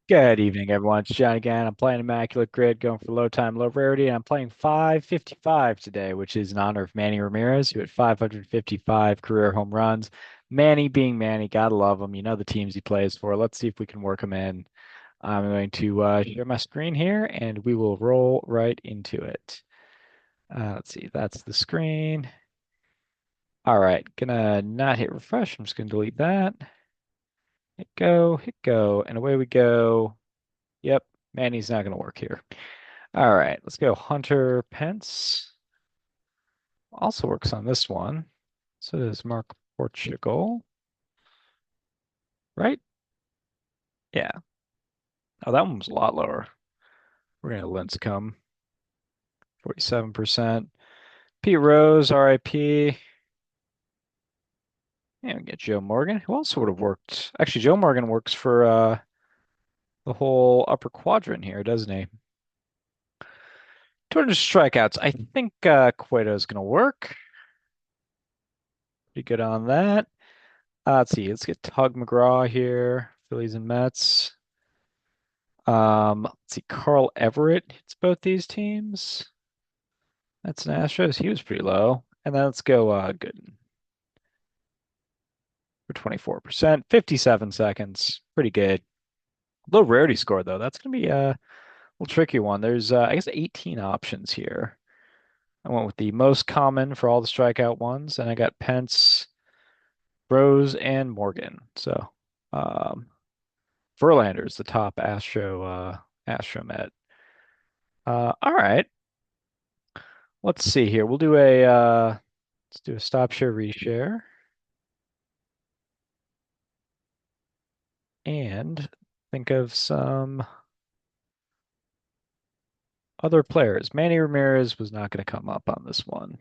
Good evening, everyone. It's John again. I'm playing Immaculate Grid, going for low time, low rarity, and I'm playing 555 today, which is in honor of Manny Ramirez, who had 555 career home runs. Manny being Manny, gotta love him. You know the teams he plays for. Let's see if we can work him in. I'm going to share my screen here, and we will roll right into it. Let's see, that's the screen. All right, gonna not hit refresh. I'm just gonna delete that. Hit go, and away we go. Yep, Manny's not gonna work here. All right, let's go. Hunter Pence also works on this one. So does Mark Portugal, right? Yeah. Oh, that one was a lot lower. We're gonna Lincecum, 47%. Pete Rose, RIP. Yeah, we get Joe Morgan, who also would have worked. Actually, Joe Morgan works for the whole upper quadrant here, doesn't he? 200 strikeouts. I think Cueto's gonna work. Pretty good on that. Let's see. Let's get Tug McGraw here. Phillies and Mets. Let's see. Carl Everett hits both these teams. That's an Astros. He was pretty low. And then let's go Gooden for 24%. 57 seconds. Pretty good. Low rarity score though. That's gonna be a little tricky one. There's I guess 18 options here. I went with the most common for all the strikeout ones, and I got Pence, Rose, and Morgan. So um Verlander's the top Astro Met. All right. Let's see here. Let's do a stop share reshare and think of some other players. Manny Ramirez was not going to come up on this one.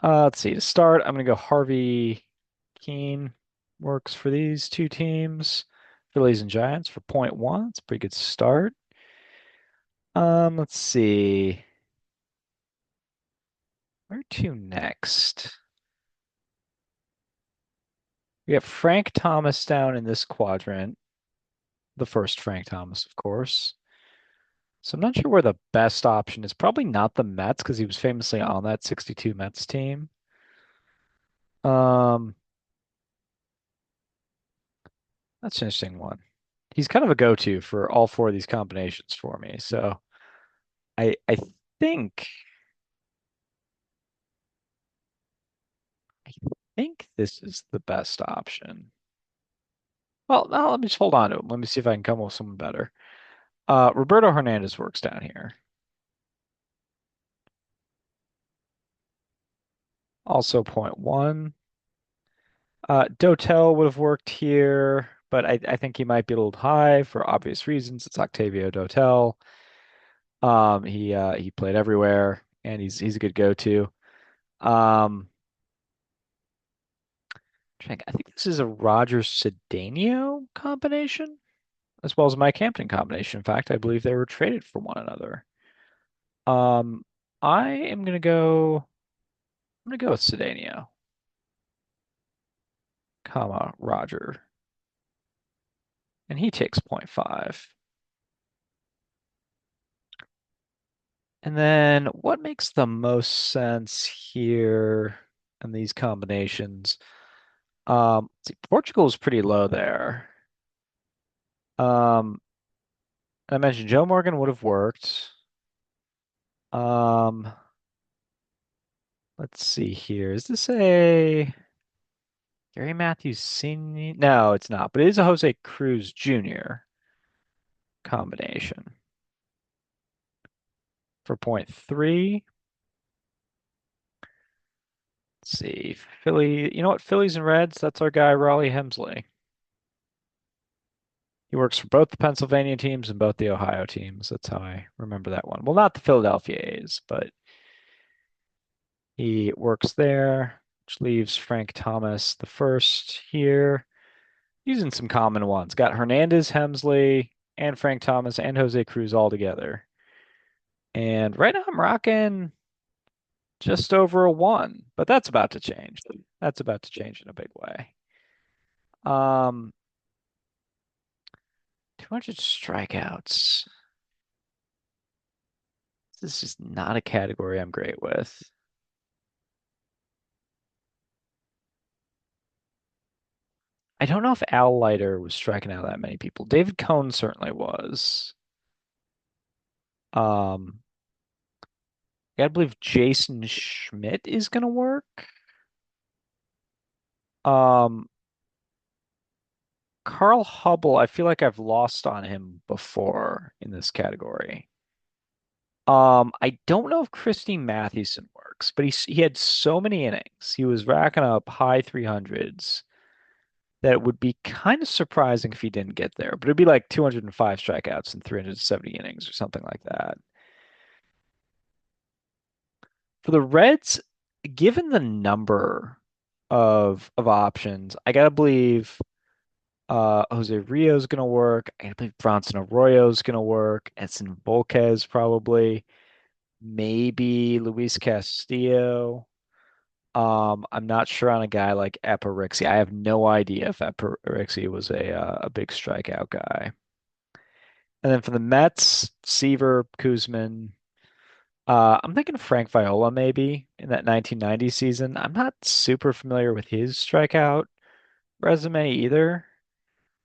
Let's see. To start, I'm going to go Harvey Keene. Works for these two teams. Phillies and Giants for point one. It's a pretty good start. Let's see. Where to next? We have Frank Thomas down in this quadrant. The first Frank Thomas, of course. So I'm not sure where the best option is. Probably not the Mets because he was famously on that 62 Mets team. Um, that's an interesting one. He's kind of a go-to for all four of these combinations for me. So I think I think this is the best option. Well, now let me just hold on to him. Let me see if I can come up with someone better. Roberto Hernandez works down here. Also point one. Dotel would have worked here, but I think he might be a little high for obvious reasons. It's Octavio Dotel. He played everywhere, and he's a good go-to. Um, I think this is a Roger Cedeno combination, as well as a Mike Hampton combination. In fact, I believe they were traded for one another. Um, I am gonna go. I'm gonna go with Cedeno, comma Roger, and he takes point 0.5. And then what makes the most sense here in these combinations? See, Portugal is pretty low there. Um, I mentioned Joe Morgan would have worked. Um, let's see here. Is this a Gary Matthews Senior? No, it's not, but it is a Jose Cruz Jr. combination for point 0.3. Let's see. Philly, you know what? Phillies and Reds, that's our guy, Raleigh Hemsley. He works for both the Pennsylvania teams and both the Ohio teams. That's how I remember that one. Well, not the Philadelphia A's, but he works there, which leaves Frank Thomas the first here. Using some common ones. Got Hernandez, Hemsley, and Frank Thomas and Jose Cruz all together. And right now I'm rocking just over a one, but that's about to change. That's about to change in a big way. Um, 200 strikeouts. This is not a category I'm great with. I don't know if Al Leiter was striking out that many people. David Cohn certainly was. Um, I gotta believe Jason Schmidt is gonna work. Um, Carl Hubble, I feel like I've lost on him before in this category. I don't know if Christine Mathewson works, but he had so many innings. He was racking up high 300s that it would be kind of surprising if he didn't get there. But it'd be like 205 strikeouts and 370 innings or something like that. For the Reds, given the number of options, I gotta believe Jose Rio's gonna work. I gotta believe Bronson Arroyo's gonna work. Edson Volquez probably. Maybe Luis Castillo. I'm not sure on a guy like Epirixi. I have no idea if Epirixi was a big strikeout guy. And then for the Mets, Seaver, Kuzman. I'm thinking Frank Viola maybe in that 1990 season. I'm not super familiar with his strikeout resume either.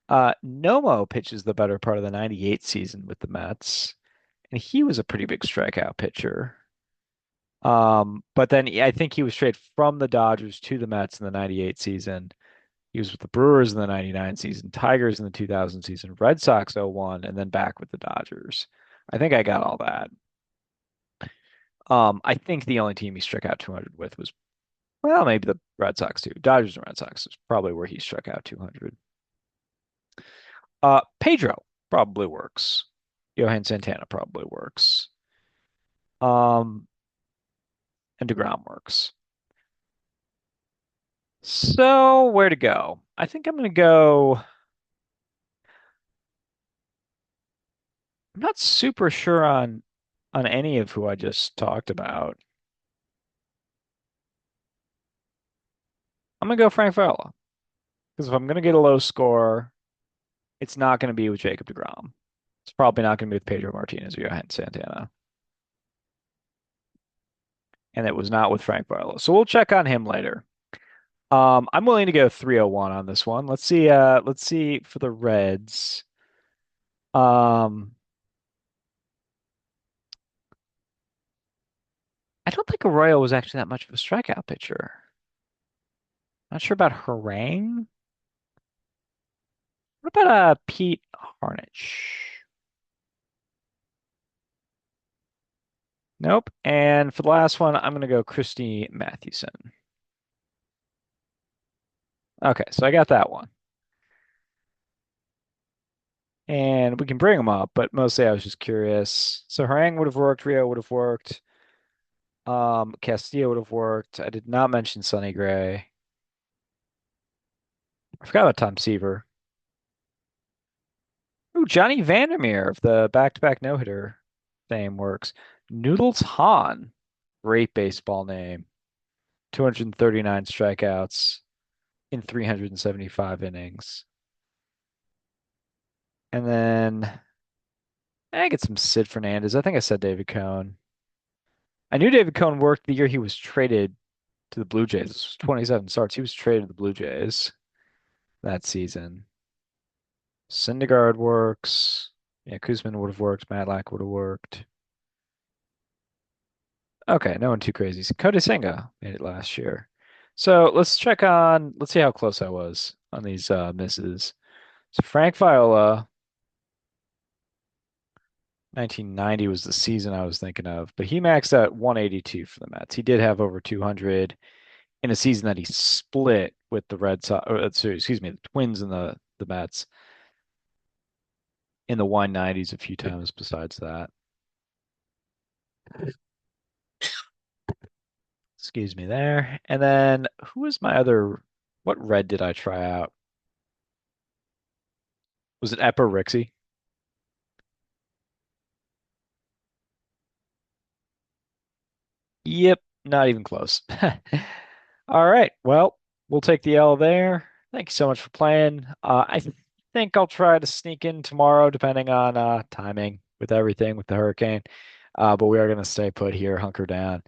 Nomo pitches the better part of the 98 season with the Mets, and he was a pretty big strikeout pitcher. But then I think he was traded from the Dodgers to the Mets in the 98 season. He was with the Brewers in the 99 season, Tigers in the 2000 season, Red Sox 01, and then back with the Dodgers. I think I got all that. I think the only team he struck out 200 with was, well, maybe the Red Sox too. Dodgers and Red Sox is probably where he struck out 200. Pedro probably works. Johan Santana probably works. Um, and DeGrom works. So where to go? I think I'm gonna go. I'm not super sure on any of who I just talked about. I'm gonna go Frank Viola because if I'm gonna get a low score, it's not gonna be with Jacob DeGrom. It's probably not gonna be with Pedro Martinez or Johan Santana, and it was not with Frank Viola. So we'll check on him later. I'm willing to go 301 on this one. Let's see for the Reds. Um, I don't think Arroyo was actually that much of a strikeout pitcher. Not sure about Harang. What about Pete Harnisch? Nope. And for the last one, I'm gonna go Christy Mathewson. Okay, so I got that one. And we can bring them up, but mostly I was just curious. So Harang would have worked, Rio would have worked, Castillo would have worked. I did not mention Sonny Gray. I forgot about Tom Seaver. Ooh, Johnny Vandermeer of the back-to-back no-hitter fame works. Noodles Hahn, great baseball name. 239 strikeouts in 375 innings. And then I get some Sid Fernandez. I think I said David Cohn. I knew David Cohn worked the year he was traded to the Blue Jays. This was 27 starts. He was traded to the Blue Jays that season. Syndergaard works. Yeah, Kuzman would have worked. Matlack would have worked. Okay, no one too crazy. Cody Senga made it last year. So let's see how close I was on these misses. So Frank Viola, 1990 was the season I was thinking of, but he maxed out 182 for the Mets. He did have over 200 in a season that he split with the Red Sox, or excuse me, the Twins and the Mets in the 190s a few times besides that. Excuse me there. And then who was my other, what red did I try out? Was it Epirixi? Yep, not even close. All right. Well, we'll take the L there. Thank you so much for playing. I think I'll try to sneak in tomorrow, depending on timing with everything with the hurricane. But we are gonna stay put here, hunker down.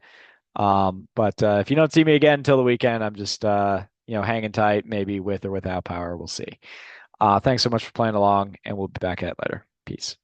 But if you don't see me again until the weekend, I'm just hanging tight, maybe with or without power. We'll see. Thanks so much for playing along, and we'll be back at it later. Peace.